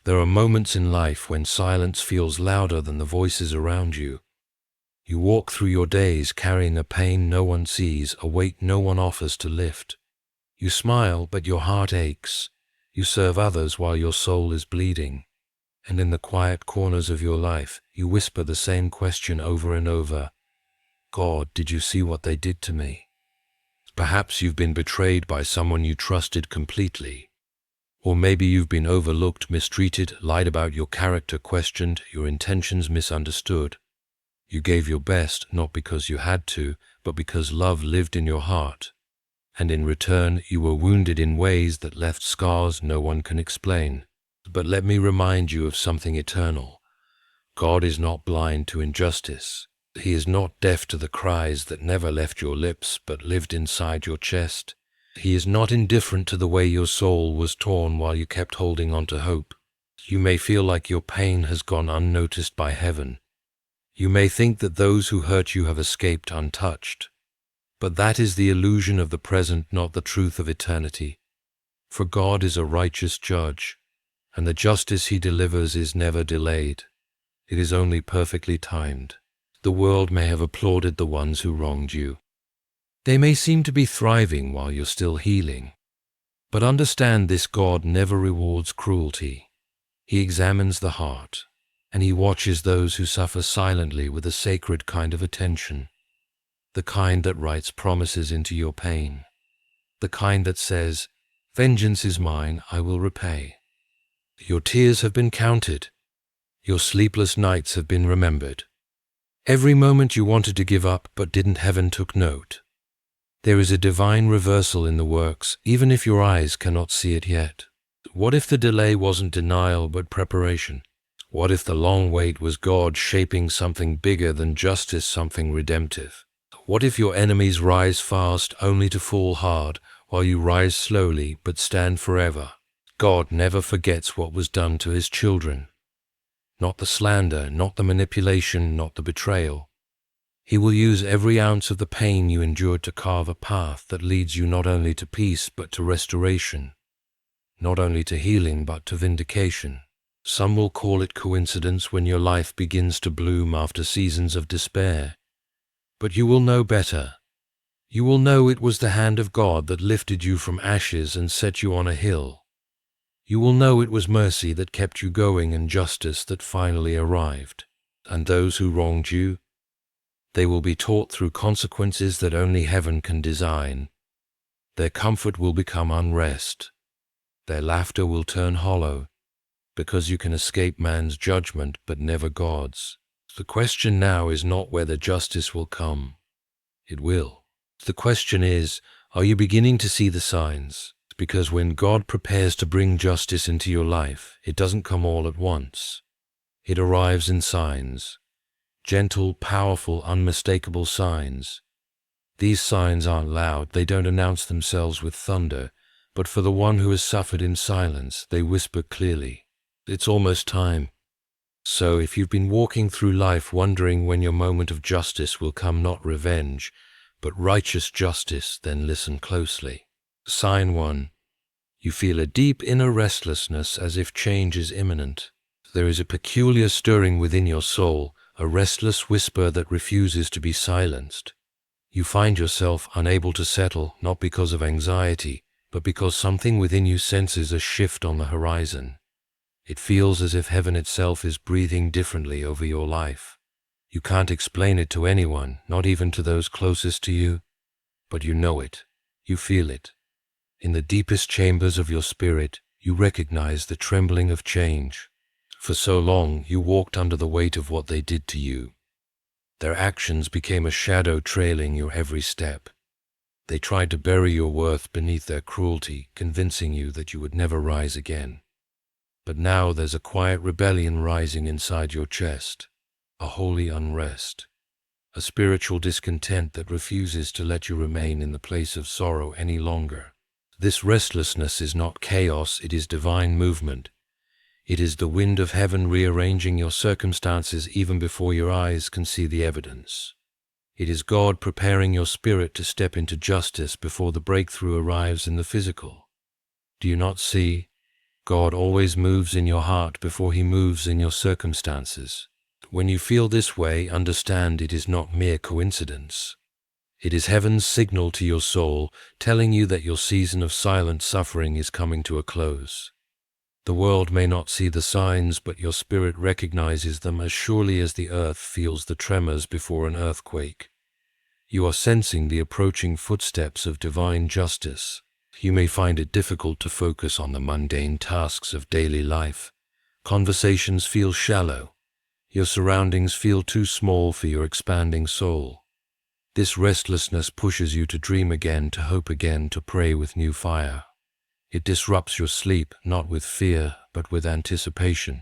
There are moments in life when silence feels louder than the voices around you. You walk through your days carrying a pain no one sees, a weight no one offers to lift. You smile, but your heart aches. You serve others while your soul is bleeding. And in the quiet corners of your life, you whisper the same question over and over. God, did you see what they did to me? Perhaps you've been betrayed by someone you trusted completely. Or maybe you've been overlooked, mistreated, lied about your character, questioned, your intentions misunderstood. You gave your best, not because you had to, but because love lived in your heart. And in return, you were wounded in ways that left scars no one can explain. But let me remind you of something eternal. God is not blind to injustice. He is not deaf to the cries that never left your lips but lived inside your chest. He is not indifferent to the way your soul was torn while you kept holding on to hope. You may feel like your pain has gone unnoticed by heaven. You may think that those who hurt you have escaped untouched. But that is the illusion of the present, not the truth of eternity. For God is a righteous judge, and the justice he delivers is never delayed. It is only perfectly timed. The world may have applauded the ones who wronged you. They may seem to be thriving while you're still healing. But understand this: God never rewards cruelty. He examines the heart, and he watches those who suffer silently with a sacred kind of attention. The kind that writes promises into your pain. The kind that says, "Vengeance is mine, I will repay." Your tears have been counted. Your sleepless nights have been remembered. Every moment you wanted to give up but didn't, heaven took note. There is a divine reversal in the works, even if your eyes cannot see it yet. What if the delay wasn't denial but preparation? What if the long wait was God shaping something bigger than justice, something redemptive? What if your enemies rise fast only to fall hard, while you rise slowly but stand forever? God never forgets what was done to his children. Not the slander, not the manipulation, not the betrayal. He will use every ounce of the pain you endured to carve a path that leads you not only to peace but to restoration, not only to healing but to vindication. Some will call it coincidence when your life begins to bloom after seasons of despair. But you will know better. You will know it was the hand of God that lifted you from ashes and set you on a hill. You will know it was mercy that kept you going and justice that finally arrived. And those who wronged you, they will be taught through consequences that only heaven can design. Their comfort will become unrest. Their laughter will turn hollow, because you can escape man's judgment but never God's. The question now is not whether justice will come. It will. The question is, are you beginning to see the signs? Because when God prepares to bring justice into your life, it doesn't come all at once. It arrives in signs. Gentle, powerful, unmistakable signs. These signs aren't loud, they don't announce themselves with thunder, but for the one who has suffered in silence, they whisper clearly. It's almost time. So if you've been walking through life wondering when your moment of justice will come, not revenge, but righteous justice, then listen closely. Sign 1. You feel a deep inner restlessness as if change is imminent. There is a peculiar stirring within your soul, a restless whisper that refuses to be silenced. You find yourself unable to settle, not because of anxiety, but because something within you senses a shift on the horizon. It feels as if heaven itself is breathing differently over your life. You can't explain it to anyone, not even to those closest to you, but you know it, you feel it. In the deepest chambers of your spirit, you recognize the trembling of change. For so long, you walked under the weight of what they did to you. Their actions became a shadow trailing your every step. They tried to bury your worth beneath their cruelty, convincing you that you would never rise again. But now there's a quiet rebellion rising inside your chest, a holy unrest, a spiritual discontent that refuses to let you remain in the place of sorrow any longer. This restlessness is not chaos, it is divine movement. It is the wind of heaven rearranging your circumstances even before your eyes can see the evidence. It is God preparing your spirit to step into justice before the breakthrough arrives in the physical. Do you not see? God always moves in your heart before he moves in your circumstances. When you feel this way, understand it is not mere coincidence. It is heaven's signal to your soul, telling you that your season of silent suffering is coming to a close. The world may not see the signs, but your spirit recognizes them as surely as the earth feels the tremors before an earthquake. You are sensing the approaching footsteps of divine justice. You may find it difficult to focus on the mundane tasks of daily life. Conversations feel shallow. Your surroundings feel too small for your expanding soul. This restlessness pushes you to dream again, to hope again, to pray with new fire. It disrupts your sleep, not with fear, but with anticipation.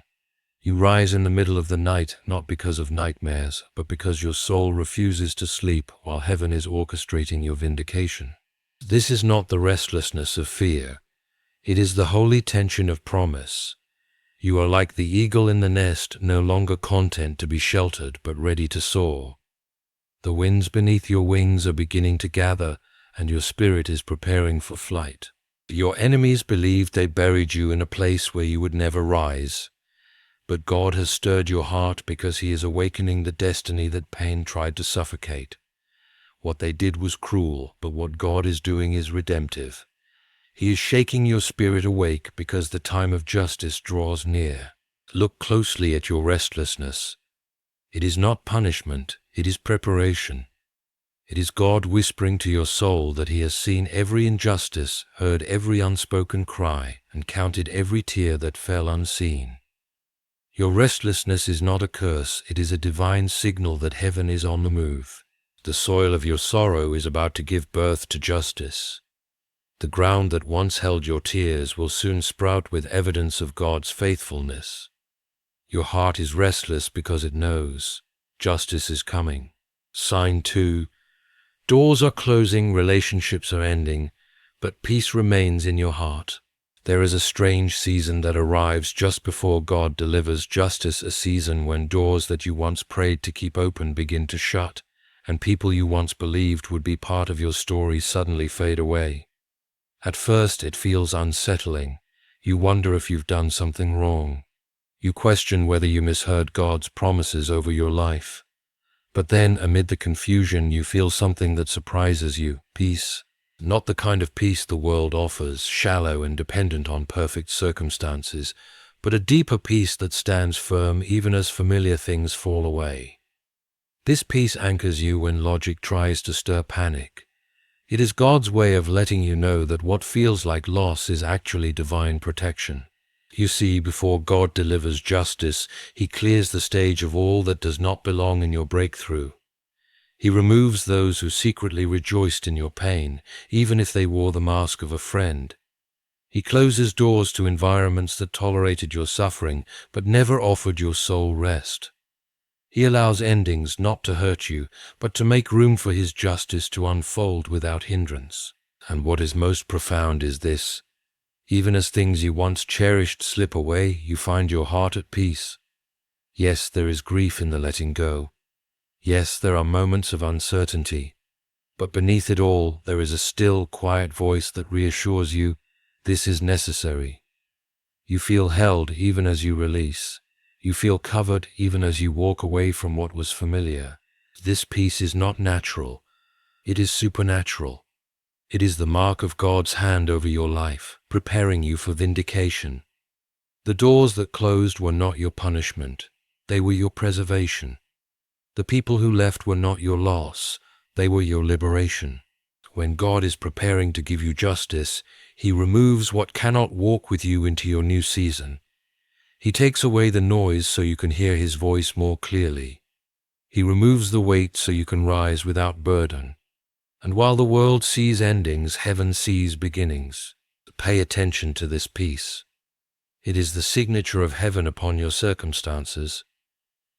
You rise in the middle of the night, not because of nightmares, but because your soul refuses to sleep while heaven is orchestrating your vindication. This is not the restlessness of fear. It is the holy tension of promise. You are like the eagle in the nest, no longer content to be sheltered, but ready to soar. The winds beneath your wings are beginning to gather, and your spirit is preparing for flight. Your enemies believed they buried you in a place where you would never rise. But God has stirred your heart because he is awakening the destiny that pain tried to suffocate. What they did was cruel, but what God is doing is redemptive. He is shaking your spirit awake because the time of justice draws near. Look closely at your restlessness. It is not punishment, it is preparation. It is God whispering to your soul that he has seen every injustice, heard every unspoken cry, and counted every tear that fell unseen. Your restlessness is not a curse, it is a divine signal that heaven is on the move. The soil of your sorrow is about to give birth to justice. The ground that once held your tears will soon sprout with evidence of God's faithfulness. Your heart is restless because it knows justice is coming. Sign 2. Doors are closing, relationships are ending, but peace remains in your heart. There is a strange season that arrives just before God delivers justice, a season when doors that you once prayed to keep open begin to shut, and people you once believed would be part of your story suddenly fade away. At first it feels unsettling. You wonder if you've done something wrong. You question whether you misheard God's promises over your life. But then, amid the confusion, you feel something that surprises you: peace. Not the kind of peace the world offers, shallow and dependent on perfect circumstances, but a deeper peace that stands firm even as familiar things fall away. This peace anchors you when logic tries to stir panic. It is God's way of letting you know that what feels like loss is actually divine protection. You see, before God delivers justice, he clears the stage of all that does not belong in your breakthrough. He removes those who secretly rejoiced in your pain, even if they wore the mask of a friend. He closes doors to environments that tolerated your suffering, but never offered your soul rest. He allows endings not to hurt you, but to make room for his justice to unfold without hindrance. And what is most profound is this: even as things you once cherished slip away, you find your heart at peace. Yes, there is grief in the letting go. Yes, there are moments of uncertainty. But beneath it all, there is a still, quiet voice that reassures you, this is necessary. You feel held even as you release. You feel covered even as you walk away from what was familiar. This peace is not natural. It is supernatural. It is the mark of God's hand over your life, preparing you for vindication. The doors that closed were not your punishment. They were your preservation. The people who left were not your loss. They were your liberation. When God is preparing to give you justice, he removes what cannot walk with you into your new season. He takes away the noise so you can hear his voice more clearly. He removes the weight so you can rise without burden. And while the world sees endings, heaven sees beginnings. Pay attention to this peace. It is the signature of heaven upon your circumstances.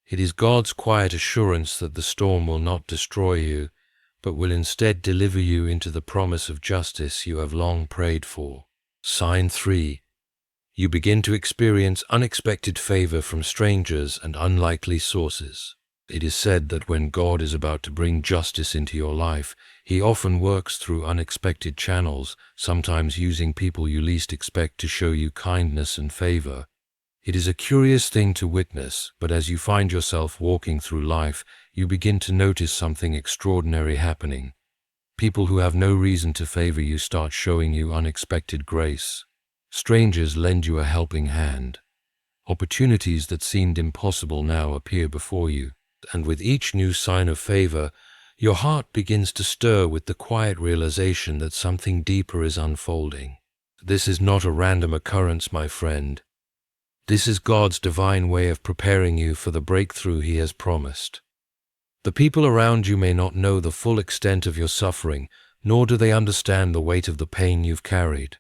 It is God's quiet assurance that the storm will not destroy you, but will instead deliver you into the promise of justice you have long prayed for. Sign 3. You begin to experience unexpected favor from strangers and unlikely sources. It is said that when God is about to bring justice into your life, He often works through unexpected channels, sometimes using people you least expect to show you kindness and favor. It is a curious thing to witness, but as you find yourself walking through life, you begin to notice something extraordinary happening. People who have no reason to favor you start showing you unexpected grace. Strangers lend you a helping hand. Opportunities that seemed impossible now appear before you, and with each new sign of favor, your heart begins to stir with the quiet realization that something deeper is unfolding. This is not a random occurrence, my friend. This is God's divine way of preparing you for the breakthrough He has promised. The people around you may not know the full extent of your suffering, nor do they understand the weight of the pain you've carried.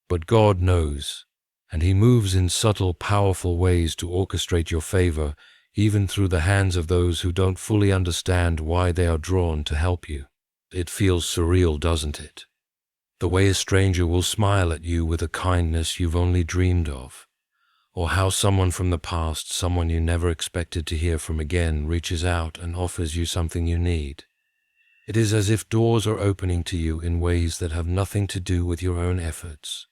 But God knows, and He moves in subtle, powerful ways to orchestrate your favor, even through the hands of those who don't fully understand why they are drawn to help you. It feels surreal, doesn't it? The way a stranger will smile at you with a kindness you've only dreamed of. Or how someone from the past, someone you never expected to hear from again, reaches out and offers you something you need. It is as if doors are opening to you in ways that have nothing to do with your own efforts.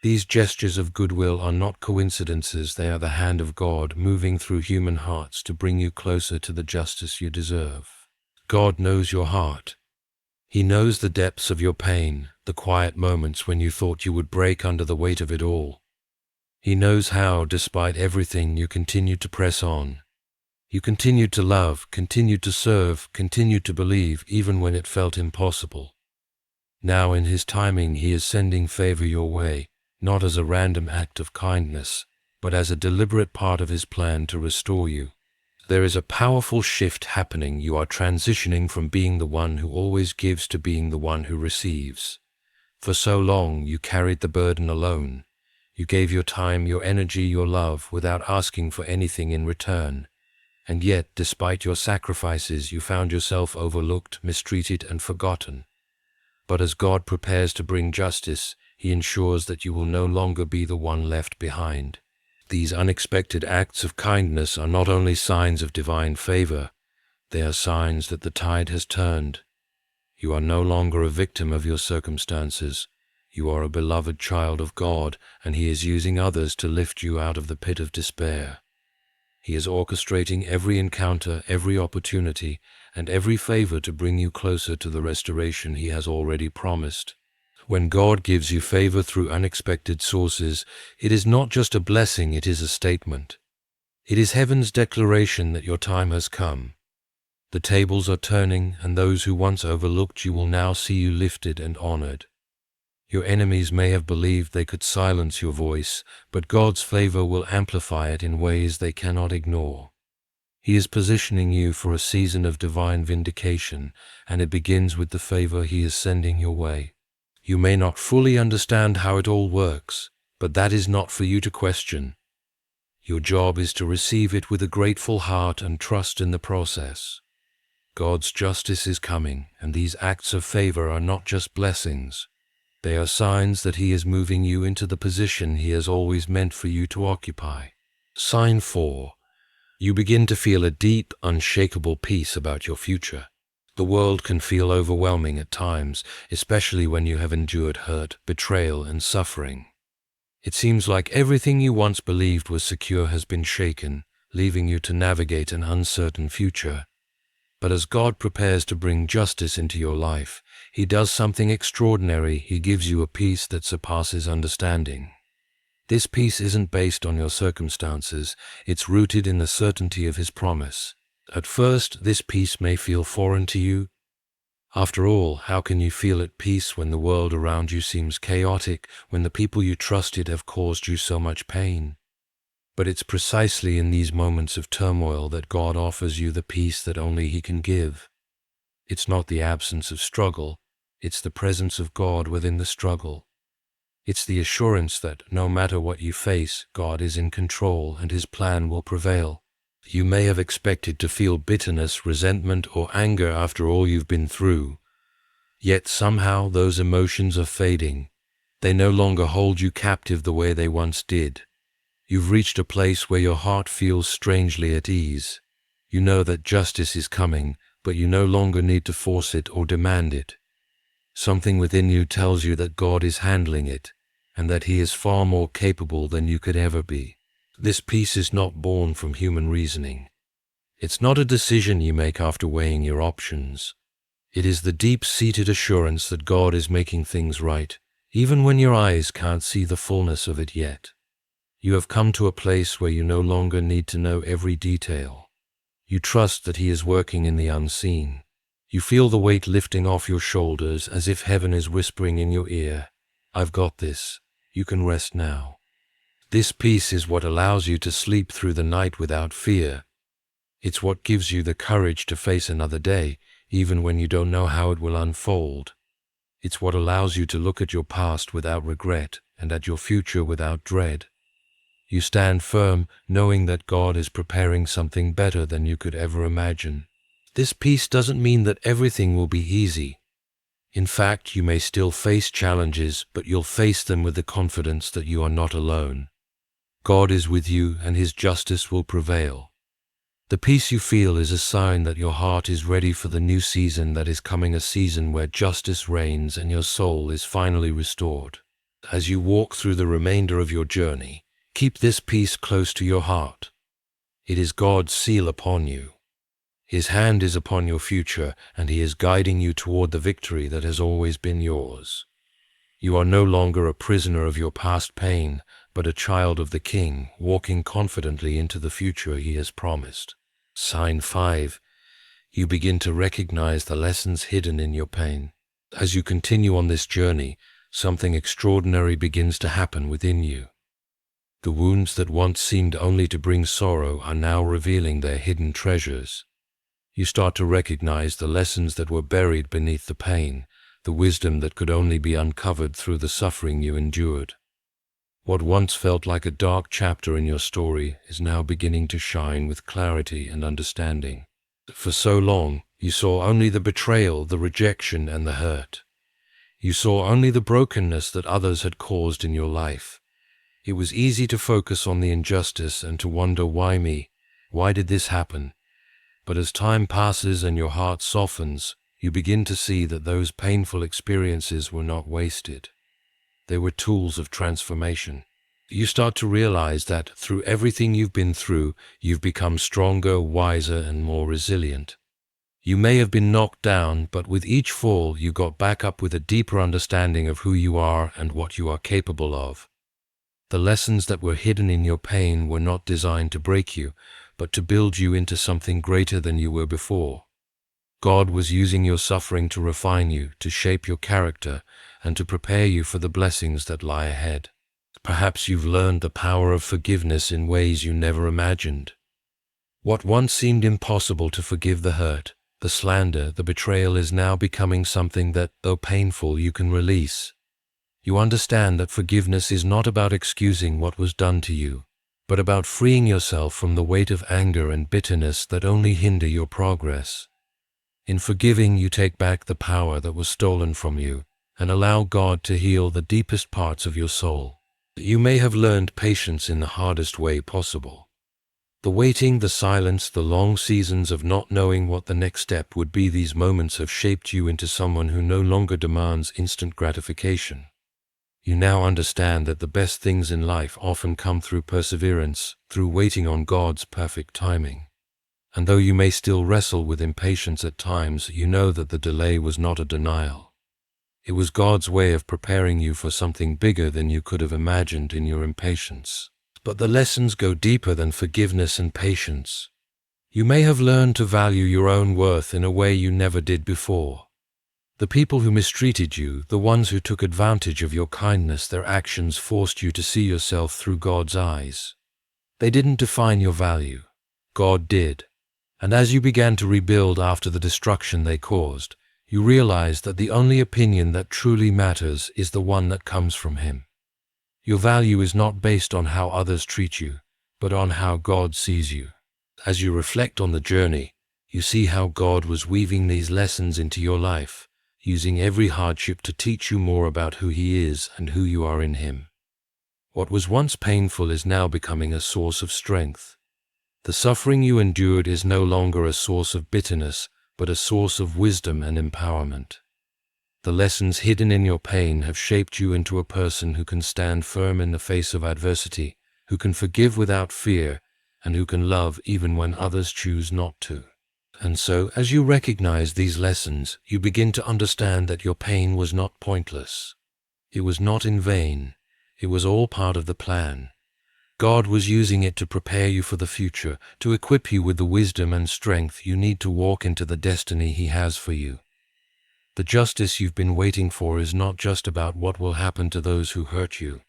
These gestures of goodwill are not coincidences, they are the hand of God moving through human hearts to bring you closer to the justice you deserve. God knows your heart. He knows the depths of your pain, the quiet moments when you thought you would break under the weight of it all. He knows how, despite everything, you continued to press on. You continued to love, continued to serve, continued to believe, even when it felt impossible. Now in His timing, He is sending favor your way, not as a random act of kindness, but as a deliberate part of His plan to restore you. There is a powerful shift happening. You are transitioning from being the one who always gives to being the one who receives. For so long, you carried the burden alone. You gave your time, your energy, your love, without asking for anything in return. And yet, despite your sacrifices, you found yourself overlooked, mistreated, and forgotten. But as God prepares to bring justice, He ensures that you will no longer be the one left behind. These unexpected acts of kindness are not only signs of divine favor, they are signs that the tide has turned. You are no longer a victim of your circumstances. You are a beloved child of God, and He is using others to lift you out of the pit of despair. He is orchestrating every encounter, every opportunity, and every favor to bring you closer to the restoration He has already promised. When God gives you favor through unexpected sources, it is not just a blessing, it is a statement. It is heaven's declaration that your time has come. The tables are turning, and those who once overlooked you will now see you lifted and honored. Your enemies may have believed they could silence your voice, but God's favor will amplify it in ways they cannot ignore. He is positioning you for a season of divine vindication, and it begins with the favor He is sending your way. You may not fully understand how it all works, but that is not for you to question. Your job is to receive it with a grateful heart and trust in the process. God's justice is coming, and these acts of favor are not just blessings. They are signs that He is moving you into the position He has always meant for you to occupy. Sign 4. You begin to feel a deep, unshakable peace about your future. The world can feel overwhelming at times, especially when you have endured hurt, betrayal, and suffering. It seems like everything you once believed was secure has been shaken, leaving you to navigate an uncertain future. But as God prepares to bring justice into your life, He does something extraordinary. He gives you a peace that surpasses understanding. This peace isn't based on your circumstances, it's rooted in the certainty of His promise. At first, this peace may feel foreign to you. After all, how can you feel at peace when the world around you seems chaotic, when the people you trusted have caused you so much pain? But it's precisely in these moments of turmoil that God offers you the peace that only He can give. It's not the absence of struggle, it's the presence of God within the struggle. It's the assurance that no matter what you face, God is in control and His plan will prevail. You may have expected to feel bitterness, resentment, or anger after all you've been through. Yet somehow those emotions are fading. They no longer hold you captive the way they once did. You've reached a place where your heart feels strangely at ease. You know that justice is coming, but you no longer need to force it or demand it. Something within you tells you that God is handling it, and that He is far more capable than you could ever be. This peace is not born from human reasoning. It's not a decision you make after weighing your options. It is the deep-seated assurance that God is making things right, even when your eyes can't see the fullness of it yet. You have come to a place where you no longer need to know every detail. You trust that He is working in the unseen. You feel the weight lifting off your shoulders as if heaven is whispering in your ear, "I've got this. You can rest now." This peace is what allows you to sleep through the night without fear. It's what gives you the courage to face another day, even when you don't know how it will unfold. It's what allows you to look at your past without regret and at your future without dread. You stand firm, knowing that God is preparing something better than you could ever imagine. This peace doesn't mean that everything will be easy. In fact, you may still face challenges, but you'll face them with the confidence that you are not alone. God is with you, and His justice will prevail. The peace you feel is a sign that your heart is ready for the new season that is coming, a season where justice reigns and your soul is finally restored. As you walk through the remainder of your journey, keep this peace close to your heart. It is God's seal upon you. His hand is upon your future, and He is guiding you toward the victory that has always been yours. You are no longer a prisoner of your past pain, but a child of the King, walking confidently into the future He has promised. Sign 5. You begin to recognize the lessons hidden in your pain. As you continue on this journey, something extraordinary begins to happen within you. The wounds that once seemed only to bring sorrow are now revealing their hidden treasures. You start to recognize the lessons that were buried beneath the pain, the wisdom that could only be uncovered through the suffering you endured. What once felt like a dark chapter in your story is now beginning to shine with clarity and understanding. For so long, you saw only the betrayal, the rejection, and the hurt. You saw only the brokenness that others had caused in your life. It was easy to focus on the injustice and to wonder, why me? Why did this happen? But as time passes and your heart softens, you begin to see that those painful experiences were not wasted. They were tools of transformation. You start to realize that through everything you've been through, you've become stronger, wiser, and more resilient. You may have been knocked down, but with each fall, you got back up with a deeper understanding of who you are and what you are capable of. The lessons that were hidden in your pain were not designed to break you, but to build you into something greater than you were before. God was using your suffering to refine you, to shape your character, and to prepare you for the blessings that lie ahead. Perhaps you've learned the power of forgiveness in ways you never imagined. What once seemed impossible to forgive, the hurt, the slander, the betrayal, is now becoming something that, though painful, you can release. You understand that forgiveness is not about excusing what was done to you, but about freeing yourself from the weight of anger and bitterness that only hinder your progress. In forgiving, you take back the power that was stolen from you and allow God to heal the deepest parts of your soul. You may have learned patience in the hardest way possible. The waiting, the silence, the long seasons of not knowing what the next step would be, these moments have shaped you into someone who no longer demands instant gratification. You now understand that the best things in life often come through perseverance, through waiting on God's perfect timing. And though you may still wrestle with impatience at times, you know that the delay was not a denial. It was God's way of preparing you for something bigger than you could have imagined in your impatience. But the lessons go deeper than forgiveness and patience. You may have learned to value your own worth in a way you never did before. The people who mistreated you, the ones who took advantage of your kindness, their actions forced you to see yourself through God's eyes. They didn't define your value. God did. And as you began to rebuild after the destruction they caused, you realized that the only opinion that truly matters is the one that comes from Him. Your value is not based on how others treat you, but on how God sees you. As you reflect on the journey, you see how God was weaving these lessons into your life, using every hardship to teach you more about who He is and who you are in Him. What was once painful is now becoming a source of strength. The suffering you endured is no longer a source of bitterness, but a source of wisdom and empowerment. The lessons hidden in your pain have shaped you into a person who can stand firm in the face of adversity, who can forgive without fear, and who can love even when others choose not to. And so, as you recognize these lessons, you begin to understand that your pain was not pointless. It was not in vain. It was all part of the plan. God was using it to prepare you for the future, to equip you with the wisdom and strength you need to walk into the destiny He has for you. The justice you've been waiting for is not just about what will happen to those who hurt you.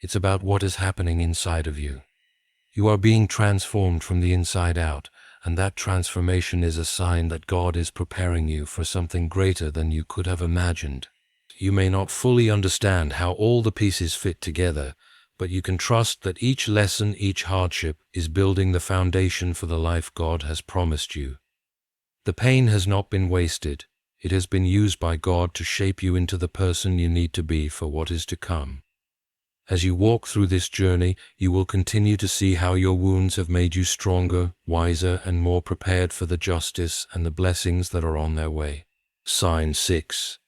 It's about what is happening inside of you. You are being transformed from the inside out, and that transformation is a sign that God is preparing you for something greater than you could have imagined. You may not fully understand how all the pieces fit together, but you can trust that each lesson, each hardship, is building the foundation for the life God has promised you. The pain has not been wasted. It has been used by God to shape you into the person you need to be for what is to come. As you walk through this journey, you will continue to see how your wounds have made you stronger, wiser, and more prepared for the justice and the blessings that are on their way. Sign 6.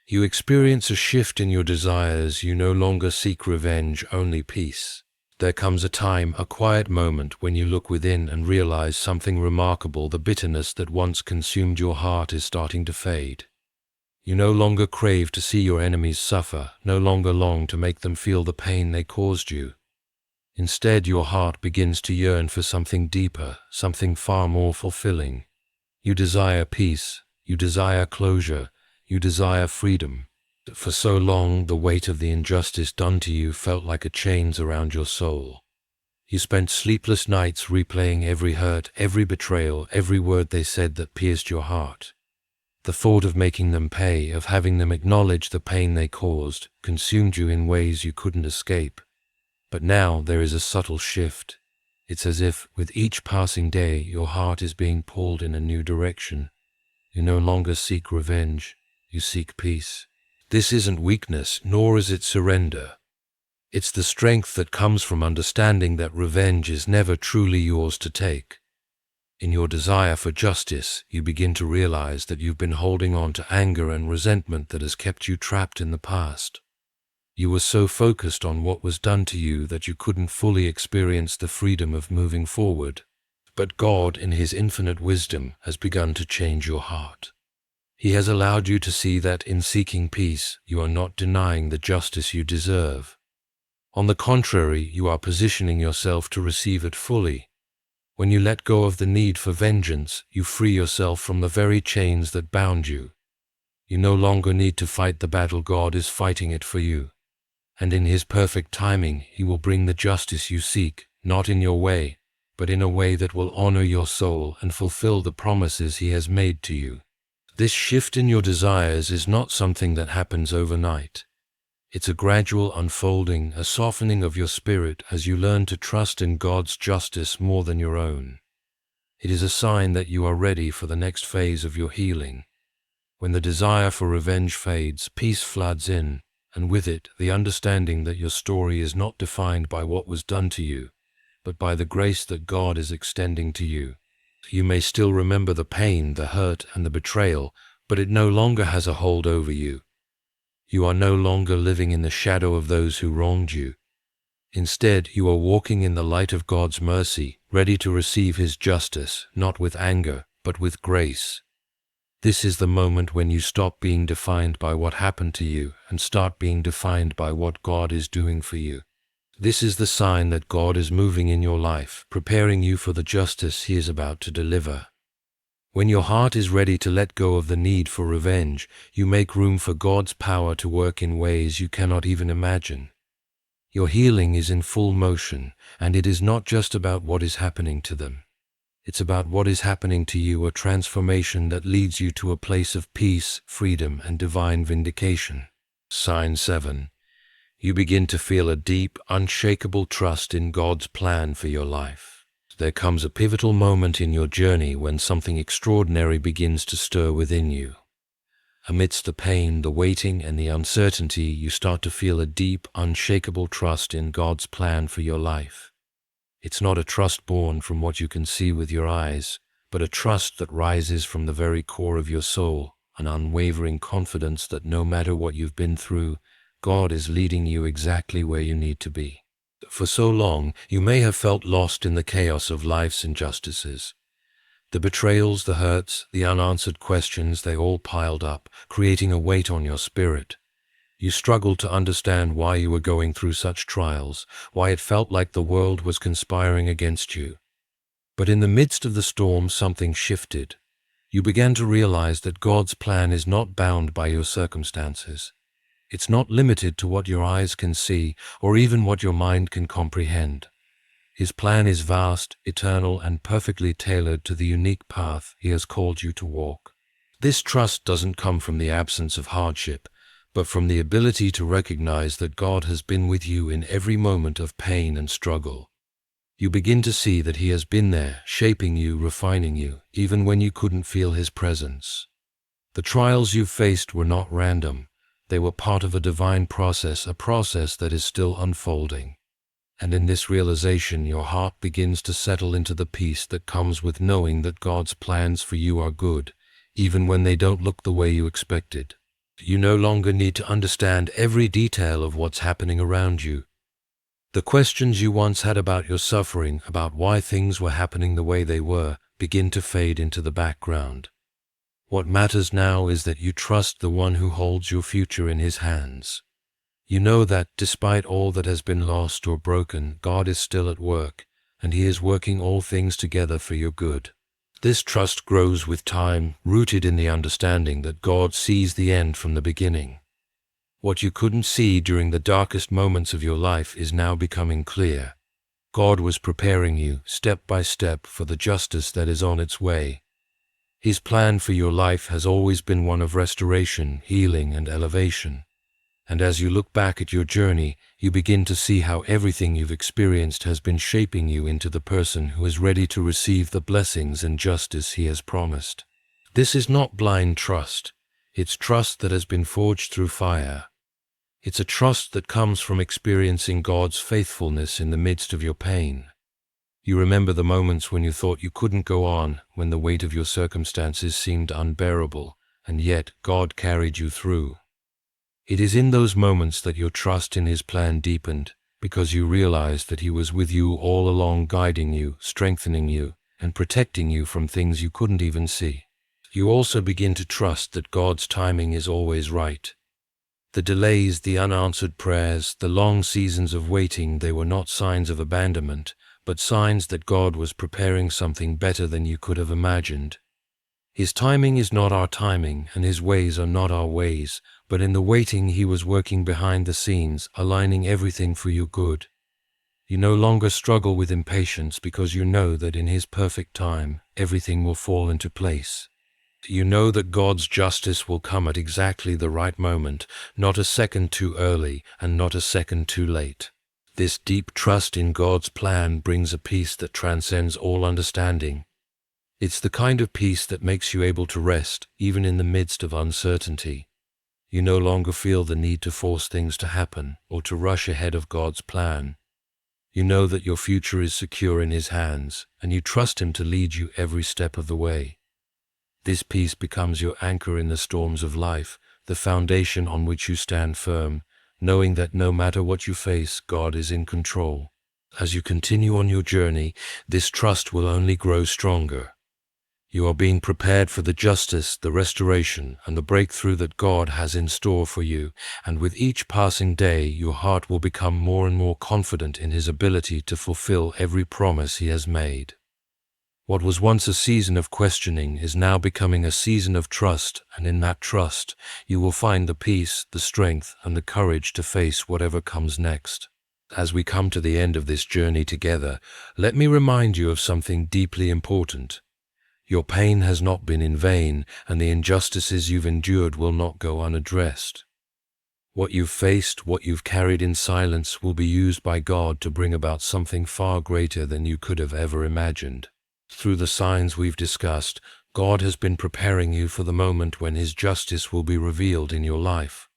You experience a shift in your desires. You no longer seek revenge, only peace. There comes a time, a quiet moment, when you look within and realize something remarkable. The bitterness that once consumed your heart is starting to fade. You no longer crave to see your enemies suffer, no longer long to make them feel the pain they caused you. Instead, your heart begins to yearn for something deeper, something far more fulfilling. You desire peace, you desire closure, you desire freedom. For so long, the weight of the injustice done to you felt like a chains around your soul. You spent sleepless nights replaying every hurt, every betrayal, every word they said that pierced your heart. The thought of making them pay, of having them acknowledge the pain they caused, consumed you in ways you couldn't escape. But now there is a subtle shift. It's as if, with each passing day, your heart is being pulled in a new direction. You no longer seek revenge, you seek peace. This isn't weakness, nor is it surrender. It's the strength that comes from understanding that revenge is never truly yours to take. In your desire for justice, you begin to realize that you've been holding on to anger and resentment that has kept you trapped in the past. You were so focused on what was done to you that you couldn't fully experience the freedom of moving forward. But God, in His infinite wisdom, has begun to change your heart. He has allowed you to see that in seeking peace, you are not denying the justice you deserve. On the contrary, you are positioning yourself to receive it fully. When you let go of the need for vengeance, you free yourself from the very chains that bound you. You no longer need to fight the battle. God is fighting it for you. And in His perfect timing, He will bring the justice you seek, not in your way, but in a way that will honor your soul and fulfill the promises He has made to you. This shift in your desires is not something that happens overnight. It's a gradual unfolding, a softening of your spirit as you learn to trust in God's justice more than your own. It is a sign that you are ready for the next phase of your healing. When the desire for revenge fades, peace floods in, and with it, the understanding that your story is not defined by what was done to you, but by the grace that God is extending to you. You may still remember the pain, the hurt, and the betrayal, but it no longer has a hold over you. You are no longer living in the shadow of those who wronged you. Instead, you are walking in the light of God's mercy, ready to receive His justice, not with anger, but with grace. This is the moment when you stop being defined by what happened to you and start being defined by what God is doing for you. This is the sign that God is moving in your life, preparing you for the justice He is about to deliver. When your heart is ready to let go of the need for revenge, you make room for God's power to work in ways you cannot even imagine. Your healing is in full motion, and it is not just about what is happening to them. It's about what is happening to you, a transformation that leads you to a place of peace, freedom, and divine vindication. Sign 7. You begin to feel a deep, unshakable trust in God's plan for your life. There comes a pivotal moment in your journey when something extraordinary begins to stir within you. Amidst the pain, the waiting, and the uncertainty, you start to feel a deep, unshakable trust in God's plan for your life. It's not a trust born from what you can see with your eyes, but a trust that rises from the very core of your soul, an unwavering confidence that no matter what you've been through, God is leading you exactly where you need to be. For so long, you may have felt lost in the chaos of life's injustices. The betrayals, the hurts, the unanswered questions, they all piled up, creating a weight on your spirit. You struggled to understand why you were going through such trials, why it felt like the world was conspiring against you. But in the midst of the storm, something shifted. You began to realize that God's plan is not bound by your circumstances. It's not limited to what your eyes can see or even what your mind can comprehend. His plan is vast, eternal, and perfectly tailored to the unique path He has called you to walk. This trust doesn't come from the absence of hardship, but from the ability to recognize that God has been with you in every moment of pain and struggle. You begin to see that He has been there, shaping you, refining you, even when you couldn't feel His presence. The trials you faced were not random. They were part of a divine process, a process that is still unfolding. And in this realization, your heart begins to settle into the peace that comes with knowing that God's plans for you are good, even when they don't look the way you expected. You no longer need to understand every detail of what's happening around you. The questions you once had about your suffering, about why things were happening the way they were, begin to fade into the background. What matters now is that you trust the one who holds your future in His hands. You know that, despite all that has been lost or broken, God is still at work, and He is working all things together for your good. This trust grows with time, rooted in the understanding that God sees the end from the beginning. What you couldn't see during the darkest moments of your life is now becoming clear. God was preparing you, step by step, for the justice that is on its way. His plan for your life has always been one of restoration, healing, and elevation. And as you look back at your journey, you begin to see how everything you've experienced has been shaping you into the person who is ready to receive the blessings and justice He has promised. This is not blind trust. It's trust that has been forged through fire. It's a trust that comes from experiencing God's faithfulness in the midst of your pain. You remember the moments when you thought you couldn't go on, when the weight of your circumstances seemed unbearable, and yet God carried you through. It is in those moments that your trust in His plan deepened, because you realized that He was with you all along, guiding you, strengthening you, and protecting you from things you couldn't even see. You also begin to trust that God's timing is always right. The delays, the unanswered prayers, the long seasons of waiting, they were not signs of abandonment, but signs that God was preparing something better than you could have imagined. His timing is not our timing, and His ways are not our ways, but in the waiting He was working behind the scenes, aligning everything for your good. You no longer struggle with impatience because you know that in His perfect time, everything will fall into place. You know that God's justice will come at exactly the right moment, not a second too early and not a second too late. This deep trust in God's plan brings a peace that transcends all understanding. It's the kind of peace that makes you able to rest, even in the midst of uncertainty. You no longer feel the need to force things to happen or to rush ahead of God's plan. You know that your future is secure in His hands, and you trust Him to lead you every step of the way. This peace becomes your anchor in the storms of life, the foundation on which you stand firm, knowing that no matter what you face, God is in control. As you continue on your journey, this trust will only grow stronger. You are being prepared for the justice, the restoration, and the breakthrough that God has in store for you, and with each passing day, your heart will become more and more confident in His ability to fulfill every promise He has made. What was once a season of questioning is now becoming a season of trust, and in that trust, you will find the peace, the strength, and the courage to face whatever comes next. As we come to the end of this journey together, let me remind you of something deeply important. Your pain has not been in vain, and the injustices you've endured will not go unaddressed. What you've faced, what you've carried in silence, will be used by God to bring about something far greater than you could have ever imagined. Through the signs we've discussed, God has been preparing you for the moment when His justice will be revealed in your life.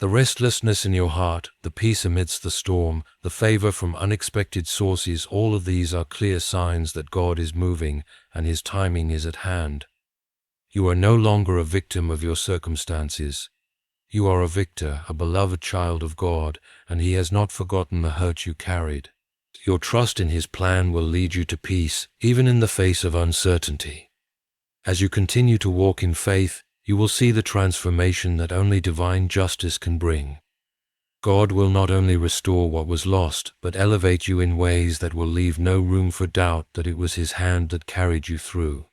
The restlessness in your heart, the peace amidst the storm, the favor from unexpected sources, all of these are clear signs that God is moving and His timing is at hand. You are no longer a victim of your circumstances. You are a victor, a beloved child of God, and He has not forgotten the hurt you carried. Your trust in His plan will lead you to peace, even in the face of uncertainty. As you continue to walk in faith, you will see the transformation that only divine justice can bring. God will not only restore what was lost, but elevate you in ways that will leave no room for doubt that it was His hand that carried you through.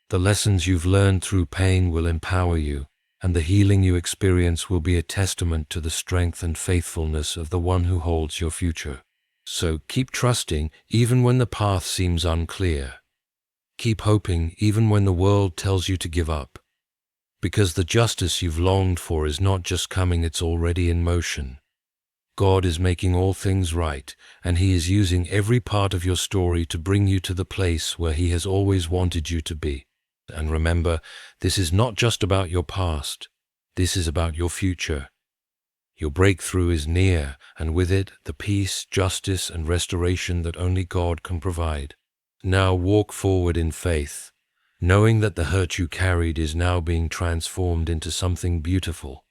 The lessons you've learned through pain will empower you, and the healing you experience will be a testament to the strength and faithfulness of the one who holds your future. So keep trusting even when the path seems unclear. Keep hoping even when the world tells you to give up. Because the justice you've longed for is not just coming, it's already in motion. God is making all things right, and He is using every part of your story to bring you to the place where He has always wanted you to be. And remember, this is not just about your past. This is about your future. Your breakthrough is near, and with it, the peace, justice, and restoration that only God can provide. Now walk forward in faith, knowing that the hurt you carried is now being transformed into something beautiful.